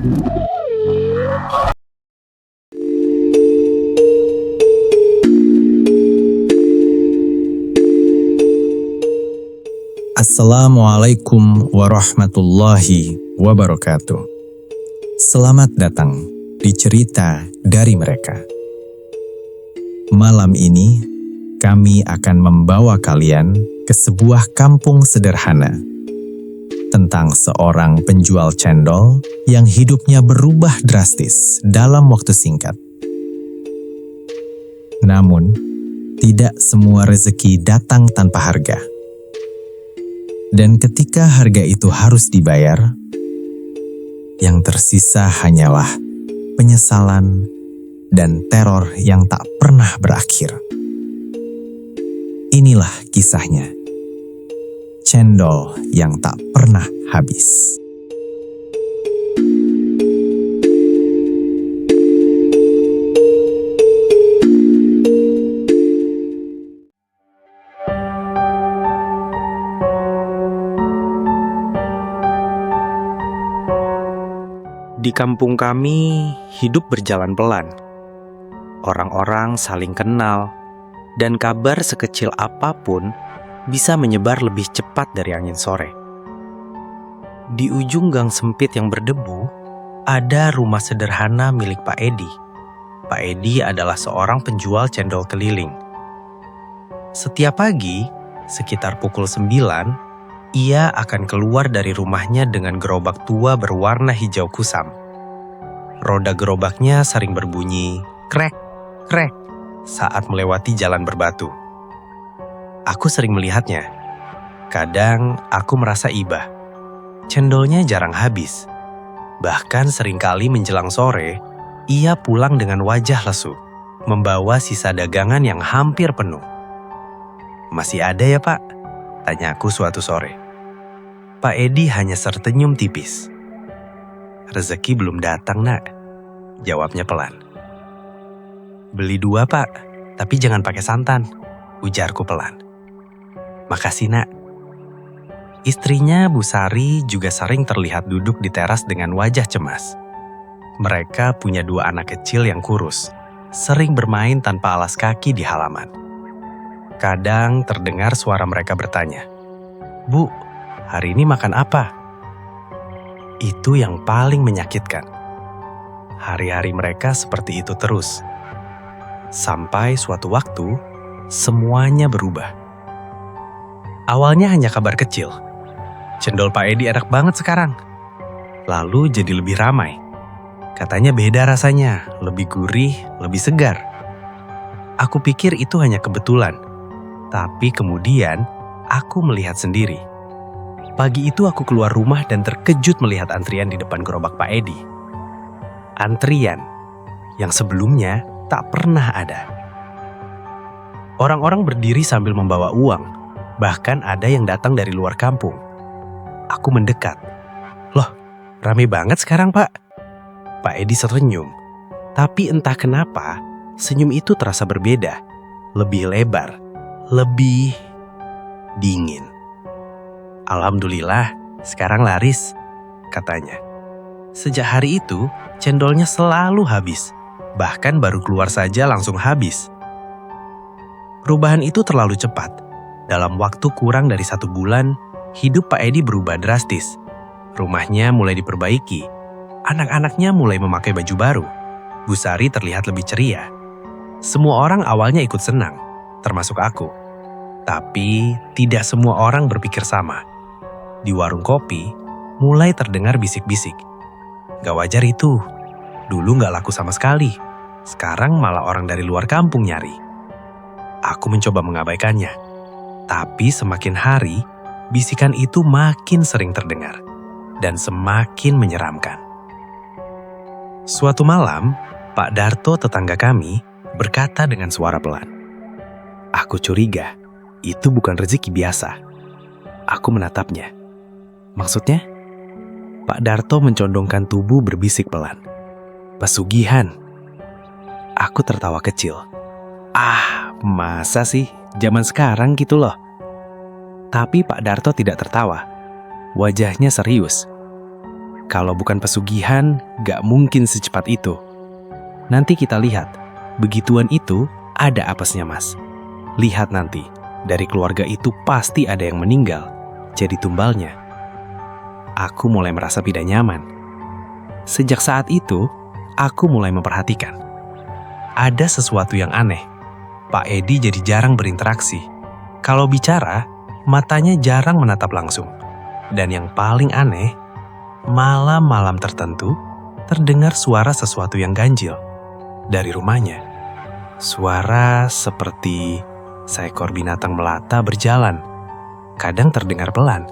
Assalamualaikum warahmatullahi wabarakatuh. Selamat datang di cerita dari mereka. Malam ini, kami akan membawa kalian ke sebuah kampung sederhana tentang seorang penjual cendol yang hidupnya berubah drastis dalam waktu singkat. Namun, tidak semua rezeki datang tanpa harga. Dan ketika harga itu harus dibayar, yang tersisa hanyalah penyesalan dan teror yang tak pernah berakhir. Inilah kisahnya. Cendol yang tak pernah habis. Di kampung kami, hidup berjalan pelan. Orang-orang saling kenal, dan kabar sekecil apapun bisa menyebar lebih cepat dari angin sore. Di ujung gang sempit yang berdebu, ada rumah sederhana milik Pak Edi. Pak Edi adalah seorang penjual cendol keliling. Setiap pagi, sekitar pukul 9, ia akan keluar dari rumahnya dengan gerobak tua berwarna hijau kusam. Roda gerobaknya sering berbunyi krek, krek saat melewati jalan berbatu. Aku sering melihatnya. Kadang aku merasa iba. Cendolnya jarang habis. Bahkan seringkali menjelang sore, ia pulang dengan wajah lesu, membawa sisa dagangan yang hampir penuh. "Masih ada ya, Pak?" tanya aku suatu sore. Pak Edi hanya tersenyum tipis. "Rezeki belum datang, Nak," jawabnya pelan. "Beli 2, Pak, tapi jangan pakai santan," ujarku pelan. "Makasih, Nak." Istrinya, Bu Sari, juga sering terlihat duduk di teras dengan wajah cemas. Mereka punya 2 anak kecil yang kurus, sering bermain tanpa alas kaki di halaman. Kadang terdengar suara mereka bertanya, "Bu, hari ini makan apa?" Itu yang paling menyakitkan. Hari-hari mereka seperti itu terus. Sampai suatu waktu, semuanya berubah. Awalnya hanya kabar kecil. "Cendol Pak Edi enak banget sekarang." Lalu jadi lebih ramai. Katanya beda rasanya, lebih gurih, lebih segar. Aku pikir itu hanya kebetulan. Tapi kemudian, aku melihat sendiri. Pagi itu aku keluar rumah dan terkejut melihat antrian di depan gerobak Pak Edi. Antrian yang sebelumnya tak pernah ada. Orang-orang berdiri sambil membawa uang, bahkan ada yang datang dari luar kampung. Aku mendekat. "Loh, rame banget sekarang, Pak." Pak Edi tersenyum, tapi entah kenapa senyum itu terasa berbeda, lebih lebar, lebih dingin. "Alhamdulillah, sekarang laris," katanya. Sejak hari itu, cendolnya selalu habis. Bahkan baru keluar saja langsung habis. Perubahan itu terlalu cepat. Dalam waktu kurang dari 1 bulan, hidup Pak Edi berubah drastis. Rumahnya mulai diperbaiki. Anak-anaknya mulai memakai baju baru. Bu Sari terlihat lebih ceria. Semua orang awalnya ikut senang, termasuk aku. Tapi tidak semua orang berpikir sama. Di warung kopi, mulai terdengar bisik-bisik. "Gak wajar itu. Dulu gak laku sama sekali. Sekarang malah orang dari luar kampung nyari." Aku mencoba mengabaikannya. Tapi semakin hari, bisikan itu makin sering terdengar. Dan semakin menyeramkan. Suatu malam, Pak Darto tetangga kami berkata dengan suara pelan, "Aku curiga, itu bukan rezeki biasa." Aku menatapnya. "Maksudnya?" Pak Darto mencondongkan tubuh berbisik pelan, "Pesugihan." Aku tertawa kecil. Masa sih? Zaman sekarang gitu loh. Tapi Pak Darto tidak tertawa. Wajahnya serius. Kalau bukan pesugihan, gak mungkin secepat itu. Nanti kita lihat, begituan itu ada apesnya, Mas. Lihat nanti, dari keluarga itu pasti ada yang meninggal, jadi tumbalnya. Aku mulai merasa tidak nyaman. Sejak saat itu, aku mulai memperhatikan. Ada sesuatu yang aneh. Pak Edi jadi jarang berinteraksi. Kalau bicara, matanya jarang menatap langsung. Dan yang paling aneh, malam-malam tertentu terdengar suara sesuatu yang ganjil dari rumahnya. Suara seperti seekor binatang melata berjalan. Kadang terdengar pelan,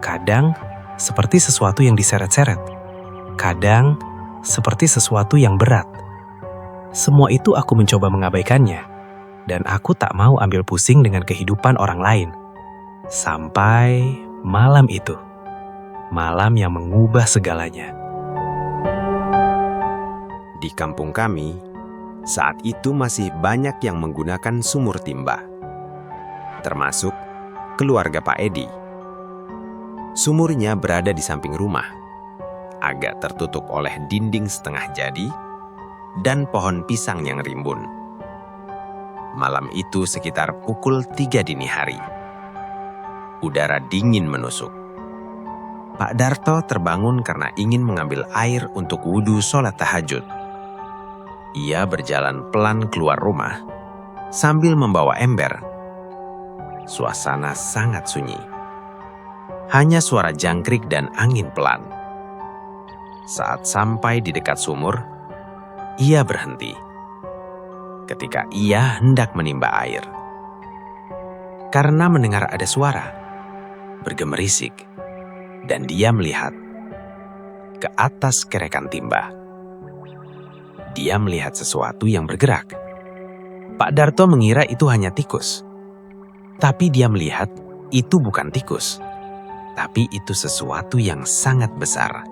kadang seperti sesuatu yang diseret-seret, kadang seperti sesuatu yang berat. Semua itu aku mencoba mengabaikannya, dan aku tak mau ambil pusing dengan kehidupan orang lain. Sampai malam itu, malam yang mengubah segalanya. Di kampung kami, saat itu masih banyak yang menggunakan sumur timba, termasuk keluarga Pak Edi. Sumurnya berada di samping rumah, agak tertutup oleh dinding setengah jadi dan pohon pisang yang rimbun. Malam itu sekitar pukul 3 dini hari. Udara dingin menusuk. Pak Darto terbangun karena ingin mengambil air untuk wudhu sholat tahajud. Ia berjalan pelan keluar rumah sambil membawa ember. Suasana sangat sunyi. Hanya suara jangkrik dan angin pelan. Saat sampai di dekat sumur, ia berhenti. Ketika ia hendak menimba air, karena mendengar ada suara bergemerisik, dan dia melihat ke atas kerekan timba. Dia melihat sesuatu yang bergerak. Pak Darto mengira itu hanya tikus. Tapi dia melihat itu bukan tikus. Tapi itu sesuatu yang sangat besar.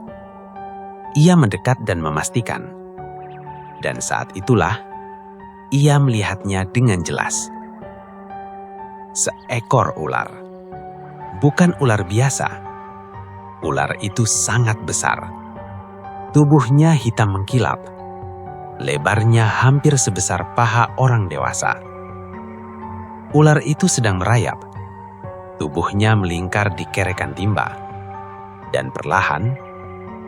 Ia mendekat dan memastikan. Dan saat itulah, ia melihatnya dengan jelas. Seekor ular. Bukan ular biasa. Ular itu sangat besar. Tubuhnya hitam mengkilap. Lebarnya hampir sebesar paha orang dewasa. Ular itu sedang merayap. Tubuhnya melingkar di kerekan timba. Dan perlahan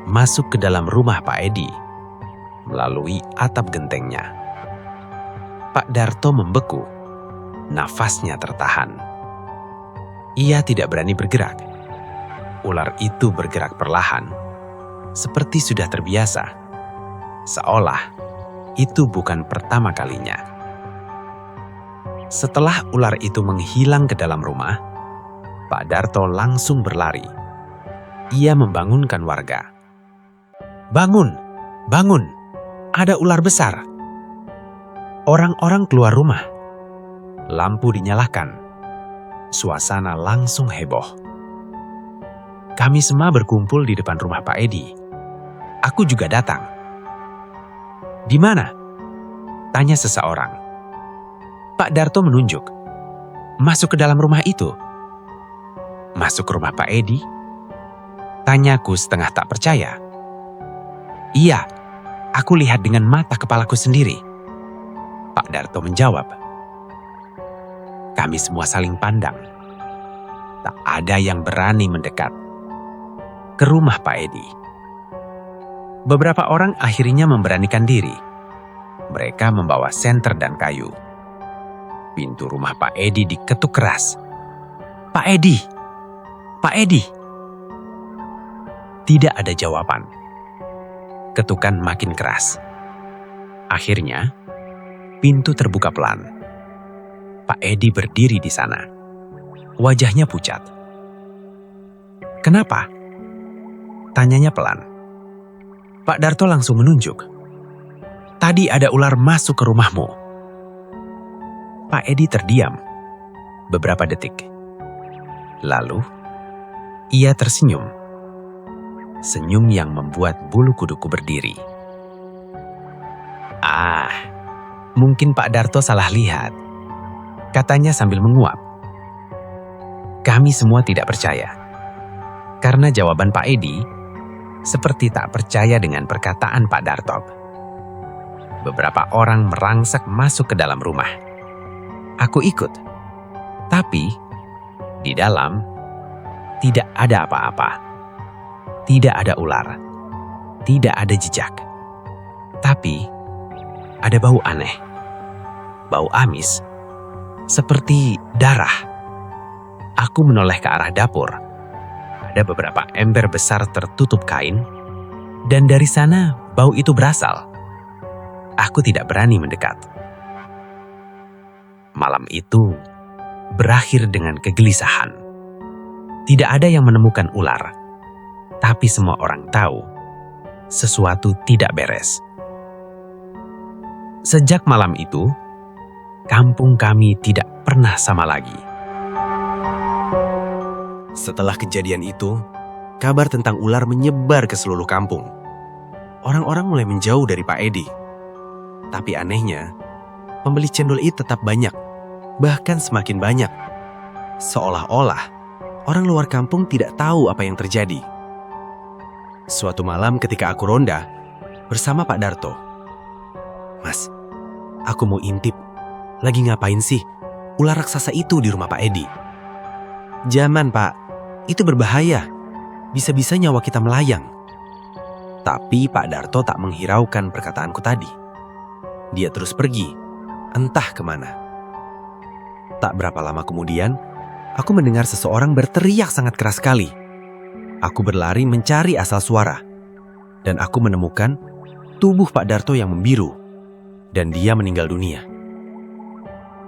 masuk ke dalam rumah Pak Edi melalui atap gentengnya. Pak Darto membeku. Nafasnya tertahan. Ia tidak berani bergerak. Ular itu bergerak perlahan, seperti sudah terbiasa. Seolah itu bukan pertama kalinya. Setelah ular itu menghilang ke dalam rumah, Pak Darto langsung berlari. Ia membangunkan warga. "Bangun, bangun, ada ular besar." Orang-orang keluar rumah. Lampu dinyalakan. Suasana langsung heboh. Kami semua berkumpul di depan rumah Pak Edi. Aku juga datang. "Di mana?" tanya seseorang. Pak Darto menunjuk. "Masuk ke dalam rumah itu." "Masuk ke rumah Pak Edi?" tanyaku setengah tak percaya. "Iya, aku lihat dengan mata kepalaku sendiri," Pak Darto menjawab. Kami semua saling pandang. Tak ada yang berani mendekat ke rumah Pak Edi. Beberapa orang akhirnya memberanikan diri. Mereka membawa senter dan kayu. Pintu rumah Pak Edi diketuk keras. "Pak Edi! Pak Edi!" Tidak ada jawaban. Ketukan makin keras. Akhirnya, pintu terbuka pelan. Pak Edi berdiri di sana. Wajahnya pucat. "Kenapa?" tanyanya pelan. Pak Darto langsung menunjuk. "Tadi ada ular masuk ke rumahmu." Pak Edi terdiam beberapa detik. Lalu, ia tersenyum. Senyum yang membuat bulu kuduku berdiri. Mungkin Pak Darto salah lihat, katanya sambil menguap. Kami semua tidak percaya. Karena jawaban Pak Edi seperti tak percaya dengan perkataan Pak Darto. Beberapa orang merangsek masuk ke dalam rumah. Aku ikut, tapi di dalam tidak ada apa-apa. Tidak ada ular, tidak ada jejak. Tapi ada bau aneh, bau amis, seperti darah. Aku menoleh ke arah dapur. Ada beberapa ember besar tertutup kain, dan dari sana bau itu berasal. Aku tidak berani mendekat. Malam itu berakhir dengan kegelisahan. Tidak ada yang menemukan ular, tapi semua orang tahu sesuatu tidak beres. Sejak malam itu, kampung kami tidak pernah sama lagi. Setelah kejadian itu, kabar tentang ular menyebar ke seluruh kampung. Orang-orang mulai menjauh dari Pak Edi. Tapi anehnya, pembeli cendol itu tetap banyak, bahkan semakin banyak. Seolah-olah orang luar kampung tidak tahu apa yang terjadi. Suatu malam ketika aku ronda bersama Pak Darto. "Mas, aku mau intip. Lagi ngapain sih ular raksasa itu di rumah Pak Edi?" "Jangan, Pak. Itu berbahaya. Bisa-bisa nyawa kita melayang." Tapi Pak Darto tak menghiraukan perkataanku tadi. Dia terus pergi, entah kemana. Tak berapa lama kemudian, aku mendengar seseorang berteriak sangat keras sekali. Aku berlari mencari asal suara, dan aku menemukan tubuh Pak Darto yang membiru, dan dia meninggal dunia.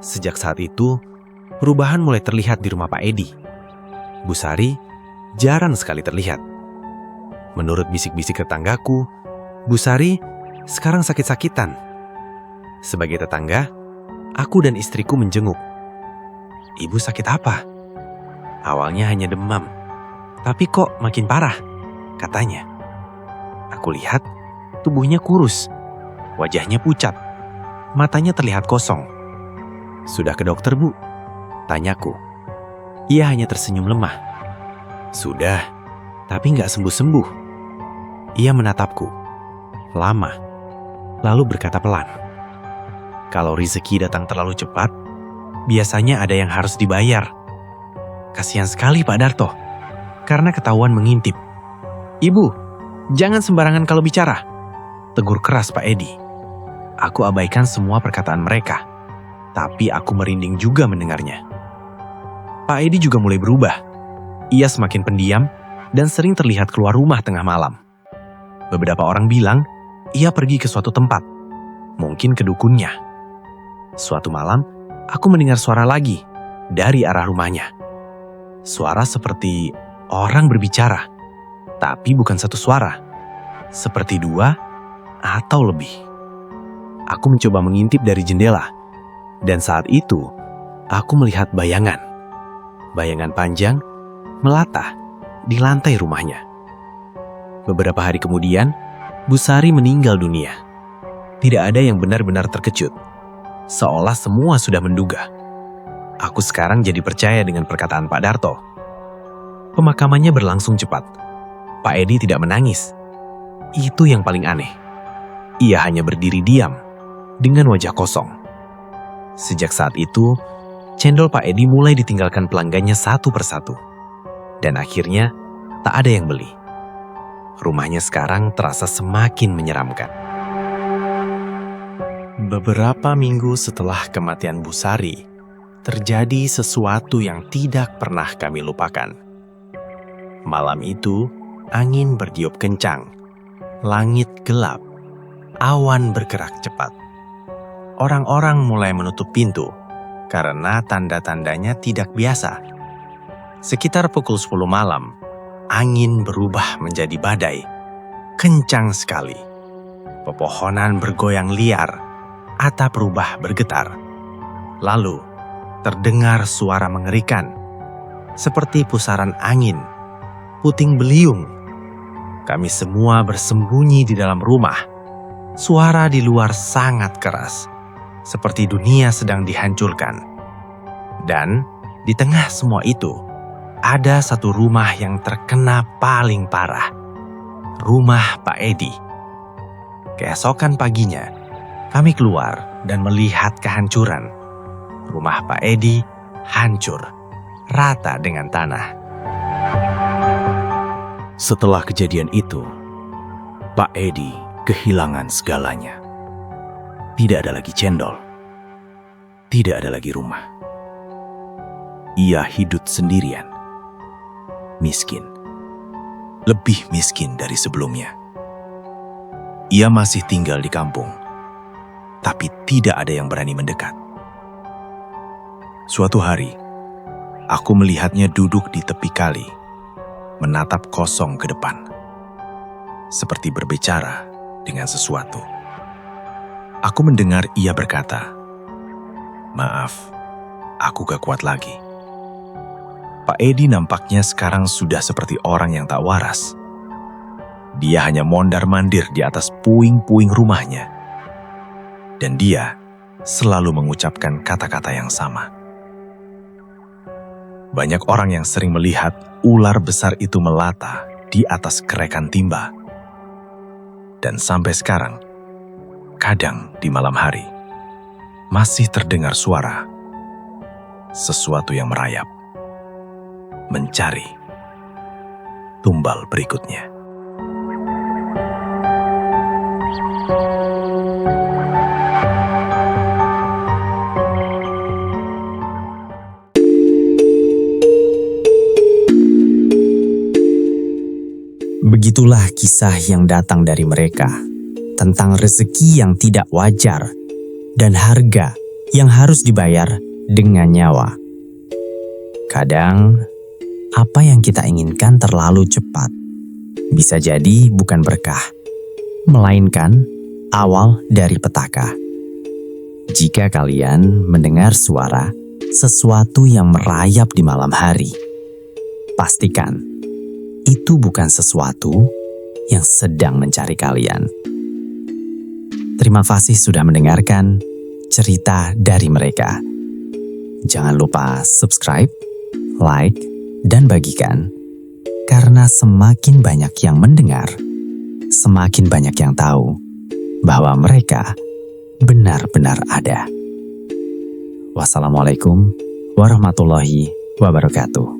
Sejak saat itu, perubahan mulai terlihat di rumah Pak Edi. Bu Sari jarang sekali terlihat. Menurut bisik-bisik tetanggaku, Bu Sari sekarang sakit-sakitan. Sebagai tetangga, aku dan istriku menjenguk. "Ibu sakit apa?" "Awalnya hanya demam, tapi kok makin parah," katanya. Aku lihat tubuhnya kurus, wajahnya pucat, matanya terlihat kosong. "Sudah ke dokter, Bu?" tanyaku. Ia hanya tersenyum lemah. "Sudah, tapi nggak sembuh-sembuh." Ia menatapku lama, lalu berkata pelan, "Kalau rezeki datang terlalu cepat, biasanya ada yang harus dibayar." Kasihan sekali Pak Darto, karena ketahuan mengintip. "Ibu, jangan sembarangan kalau bicara," tegur keras Pak Edi. Aku abaikan semua perkataan mereka, tapi aku merinding juga mendengarnya. Pak Edi juga mulai berubah. Ia semakin pendiam dan sering terlihat keluar rumah tengah malam. Beberapa orang bilang ia pergi ke suatu tempat, mungkin ke dukunnya. Suatu malam, aku mendengar suara lagi dari arah rumahnya. Suara seperti orang berbicara, tapi bukan satu suara, seperti dua atau lebih. Aku mencoba mengintip dari jendela, dan saat itu aku melihat bayangan panjang melata di lantai rumahnya. Beberapa hari kemudian, Bu Sari meninggal dunia. Tidak ada yang benar-benar terkejut, seolah semua sudah menduga. Aku sekarang jadi percaya dengan perkataan Pak Darto. Pemakamannya berlangsung cepat. Pak Edi tidak menangis. Itu yang paling aneh. Ia hanya berdiri diam, dengan wajah kosong. Sejak saat itu, cendol Pak Edi mulai ditinggalkan pelanggannya satu persatu. Dan akhirnya, tak ada yang beli. Rumahnya sekarang terasa semakin menyeramkan. Beberapa minggu setelah kematian Bu Sari, terjadi sesuatu yang tidak pernah kami lupakan. Malam itu, angin bertiup kencang, langit gelap, awan bergerak cepat. Orang-orang mulai menutup pintu, karena tanda-tandanya tidak biasa. Sekitar pukul 10 malam, angin berubah menjadi badai, kencang sekali. Pepohonan bergoyang liar, atap berubah bergetar. Lalu, terdengar suara mengerikan, seperti pusaran angin, puting beliung. Kami semua bersembunyi di dalam rumah. Suara di luar sangat keras, seperti dunia sedang dihancurkan. Dan di tengah semua itu, ada satu rumah yang terkena paling parah. rumah Pak Edi. Keesokan paginya, kami keluar dan melihat kehancuran. Rumah Pak Edi hancur, rata dengan tanah. Setelah kejadian itu, Pak Edi kehilangan segalanya. Tidak ada lagi cendol. Tidak ada lagi rumah. Ia hidup sendirian. Miskin. Lebih miskin dari sebelumnya. Ia masih tinggal di kampung, tapi tidak ada yang berani mendekat. Suatu hari, aku melihatnya duduk di tepi kali, menatap kosong ke depan, seperti berbicara dengan sesuatu. Aku mendengar ia berkata, "Maaf, aku gak kuat lagi." Pak Edi nampaknya sekarang sudah seperti orang yang tak waras. Dia hanya mondar-mandir di atas puing-puing rumahnya. Dan dia selalu mengucapkan kata-kata yang sama. Banyak orang yang sering melihat ular besar itu melata di atas kerekan timba. Dan sampai sekarang, kadang di malam hari, masih terdengar suara sesuatu yang merayap, mencari tumbal berikutnya. Begitulah kisah yang datang dari mereka tentang rezeki yang tidak wajar dan harga yang harus dibayar dengan nyawa. Kadang, apa yang kita inginkan terlalu cepat bisa jadi bukan berkah, melainkan awal dari petaka. Jika kalian mendengar suara sesuatu yang merayap di malam hari, pastikan itu bukan sesuatu yang sedang mencari kalian. Terima kasih sudah mendengarkan cerita dari mereka. Jangan lupa subscribe, like, dan bagikan. Karena semakin banyak yang mendengar, semakin banyak yang tahu bahwa mereka benar-benar ada. Wassalamualaikum warahmatullahi wabarakatuh.